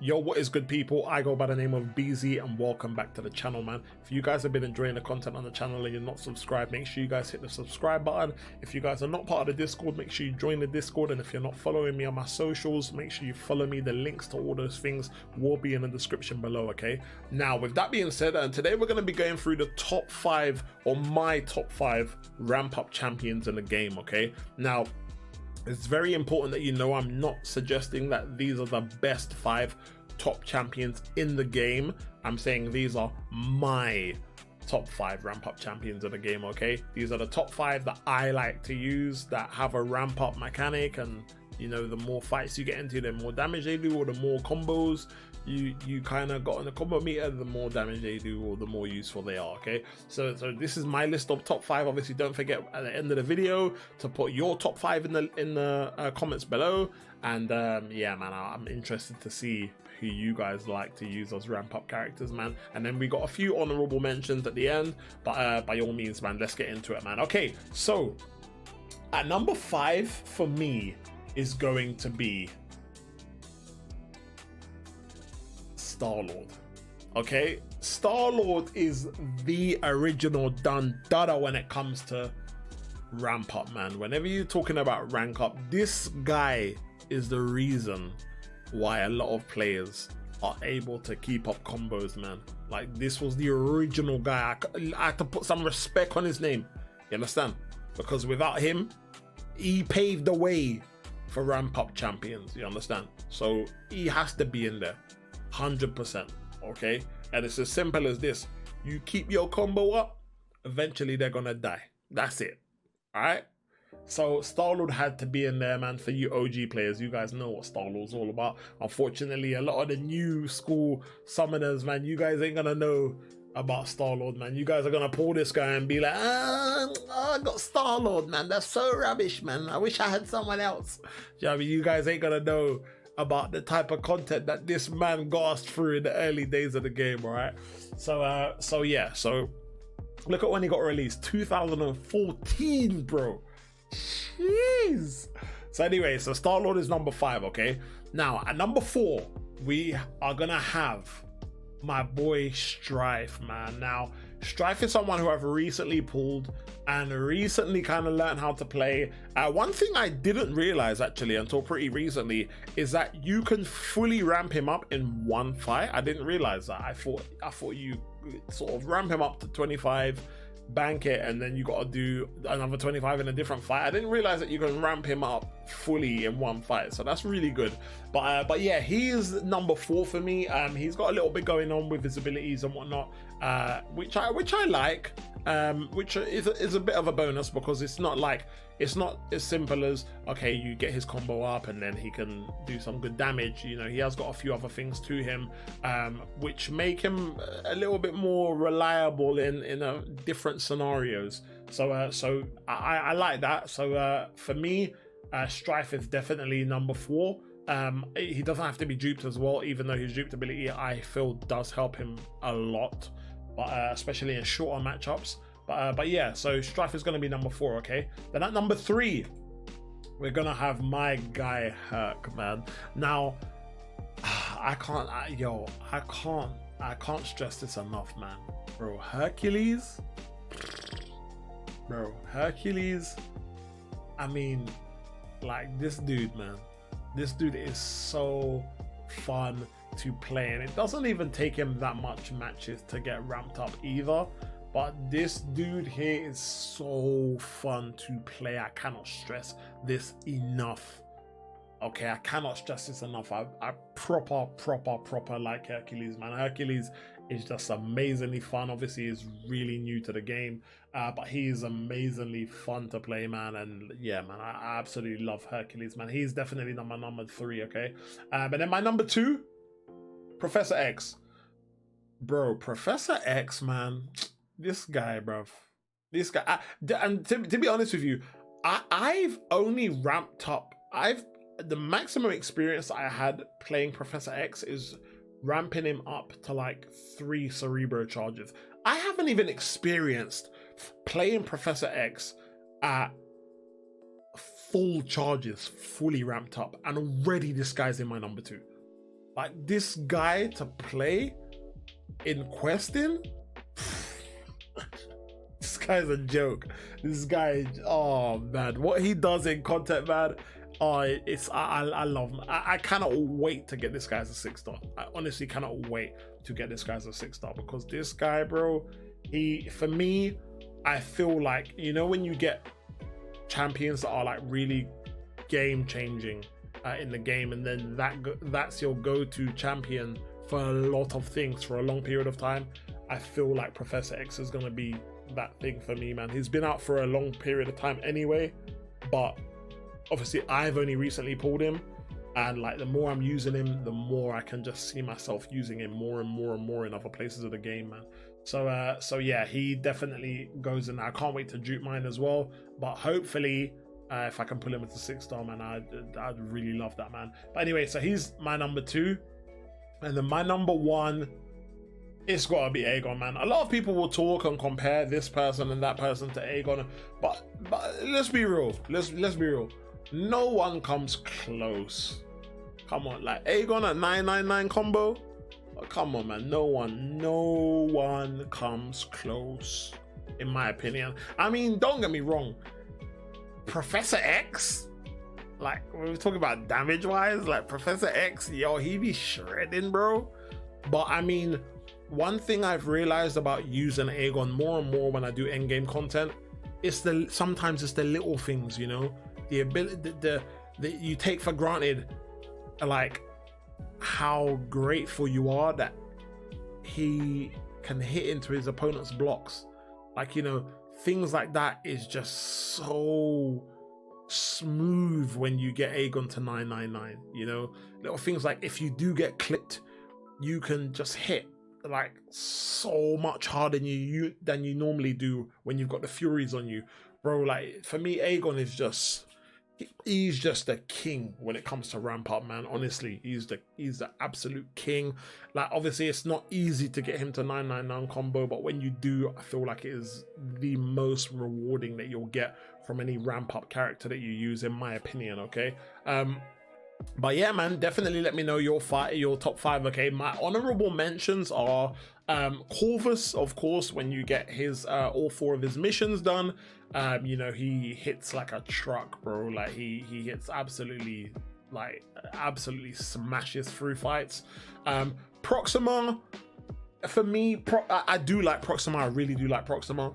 Yo, what is good, people? I go by the name of Beezy and welcome back to the channel, man. If you guys have been enjoying the content on the channel and you're not subscribed, make sure you guys hit the subscribe button. If you guys are not part of the Discord, make sure you join the Discord, and if you're not following me on my socials, make sure you follow me. The links to all those things will be in the description below, okay? Now, with that being said, today we're going to be going through the top 5, or my top 5 ramp up champions in the game, okay? Now, it's very important that you know I'm not suggesting that these are the best 5 top champions in the game. I'm saying these are my top 5 ramp up champions in the game, okay? These are the top 5 that I like to use that have a ramp up mechanic, and you know, the more fights you get into, the more damage they do, or the more combos you kind of got in the combo meter, the more damage they do, or the more useful they are, okay? So this is my list of top 5. Obviously, don't forget at the end of the video to put your top 5 in the comments below. And yeah, man, I'm interested to see who you guys like to use as ramp up characters, man. And then we got a few honorable mentions at the end, but by all means, man, let's get into it, man. Okay, so at number 5 for me is going to be Star-Lord. Okay, Star-Lord is the original dada when it comes to ramp up, man. Whenever you're talking about rank up, this guy is the reason why a lot of players are able to keep up combos, man. Like, this was the original guy. I had to put some respect on his name, you understand? Because without him, he paved the way for ramp up champions, you understand? So he has to be in there 100%, okay? And it's as simple as this: you keep your combo up, eventually they're gonna die. That's it. All right, so Star-Lord had to be in there, man. For you OG players, you guys know what Star-Lord's all about. Unfortunately, a lot of the new school summoners, man, you guys ain't gonna know about Star-Lord, man. You guys are gonna pull this guy and be like, I got Star-Lord, man. That's so rubbish, man. I wish I had someone else. You know what I mean? You guys ain't gonna know about the type of content that this man gasped through in the early days of the game, all right? So yeah, so look at when he got released, 2014, bro. Jeez. So anyway, so Star-Lord is number 5, okay? Now, at number 4, we are gonna have my boy Stryfe, man. Now, Stryfe is someone who I've recently pulled and recently kind of learned how to play. One thing I didn't realize actually until pretty recently is that you can fully ramp him up in one fight. I didn't realize that. I thought you sort of ramp him up to 25, bank it, and then you got to do another 25 in a different fight. I didn't realize that you can ramp him up fully in one fight, so that's really good. But yeah, he is number 4 for me. He's got a little bit going on with his abilities and whatnot, which I like, which is a bit of a bonus, because it's not as simple as, okay, you get his combo up and then he can do some good damage. You know, he has got a few other things to him, which make him a little bit more reliable in different scenarios. So I like that. So for me, Stryfe is definitely number 4. He doesn't have to be duped as well, even though his duped ability I feel does help him a lot, but especially in shorter matchups. But yeah, so Stryfe is going to be number 4, okay? Then at number 3, we're going to have my guy Herc, man. Now, I can't stress this enough, man. Bro, Hercules, I mean, like, this dude, man. This dude is so fun to play, and it doesn't even take him that much matches to get ramped up either. But this dude here is so fun to play. I cannot stress this enough. Okay, I cannot stress this enough. I proper like Hercules, man. Hercules is just amazingly fun. Obviously, he's really new to the game, but he is amazingly fun to play, man. And yeah, man, I absolutely love Hercules, man. He's definitely number 3, okay? And then my number 2, Professor X. Bro, Professor X, man. This guy, bro. This guy. And to be honest with you, I've only ramped up. The maximum experience I had playing Professor X is ramping him up to like 3 Cerebro charges. I haven't even experienced playing Professor X at full charges, fully ramped up, and already this guy's in my number 2. Like this guy to play in questing, this guy's a joke. This guy, oh man, what he does in content, man. Oh, I love him. I cannot wait to get this guy as a 6-star. I honestly cannot wait to get this guy as a 6-star, because this guy, bro, for me, I feel like, you know, when you get champions that are like really game changing in the game, and then that's your go-to champion for a lot of things for a long period of time, I feel like Professor X is gonna be that thing for me, man. He's been out for a long period of time anyway, but obviously I've only recently pulled him, and like the more I'm using him, the more I can just see myself using him more and more and more in other places of the game, man. So yeah, he definitely goes in there. I can't wait to dupe mine as well, but hopefully if I can pull him as a 6-star, man, I'd really love that, man. But anyway, so he's my number 2, and then my number 1, it's gotta be Aegon, man. A lot of people will talk and compare this person and that person to Aegon, but let's be real. Let's be real. No one comes close. Come on, like Aegon at 999 combo. Oh, come on, man. No one comes close, in my opinion. I mean, don't get me wrong. Professor X, like when we're talking about damage wise, like Professor X, yo, he be shredding, bro. But I mean, one thing I've realized about using Aegon more and more when I do endgame content is sometimes it's the little things, you know, the ability, the you take for granted, like how grateful you are that he can hit into his opponent's blocks. Like, you know, things like that is just so smooth when you get Aegon to 999, you know, little things like if you do get clipped, you can just hit like so much harder than you normally do when you've got the Furies on you, bro. Like for me, Aegon is just, he's just a king when it comes to ramp up, man. Honestly, he's the absolute king. Like obviously it's not easy to get him to 999 combo, but when you do, I feel like it is the most rewarding that you'll get from any ramp up character that you use, in my opinion. Okay, but yeah, man, definitely let me know your top 5. Okay, my honorable mentions are Corvus, of course, when you get his all 4 of his missions done. You know, he hits like a truck, bro. Like he hits absolutely smashes through fights. Proxima, for me, I do like Proxima. I really do like Proxima.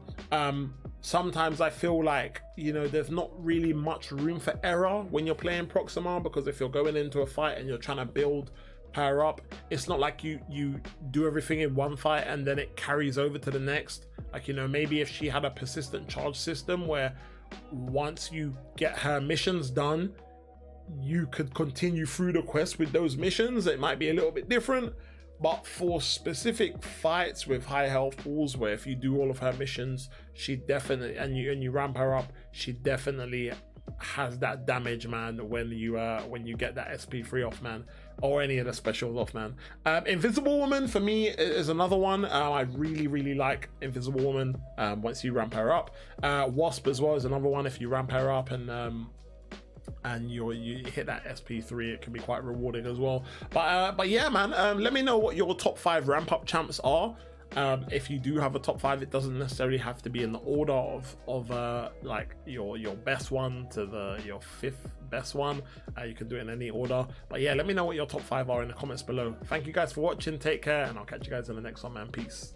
Sometimes I feel like, you know, there's not really much room for error when you're playing Proxima, because if you're going into a fight and you're trying to build power up, it's not like you do everything in one fight and then it carries over to the next. Like, you know, maybe if she had a persistent charge system where once you get her missions done, you could continue through the quest with those missions, it might be a little bit different. But for specific fights with high health pools, where if you do all of her missions, she definitely, and you ramp her up, she definitely has that damage, man, when you get that SP3 off, man, or any of the specials off, man. Invisible Woman for me is another one. I really like Invisible Woman once you ramp her up. Wasp as well is another one. If you ramp her up and you hit that SP3, it can be quite rewarding as well. But yeah, man, let me know what your top 5 ramp up champs are. If you do have a top 5, it doesn't necessarily have to be in the order of like your best one to your 5th best one. You can do it in any order. But yeah, let me know what your top 5 are in the comments below. Thank you guys for watching, take care, and I'll catch you guys in the next one, man. Peace.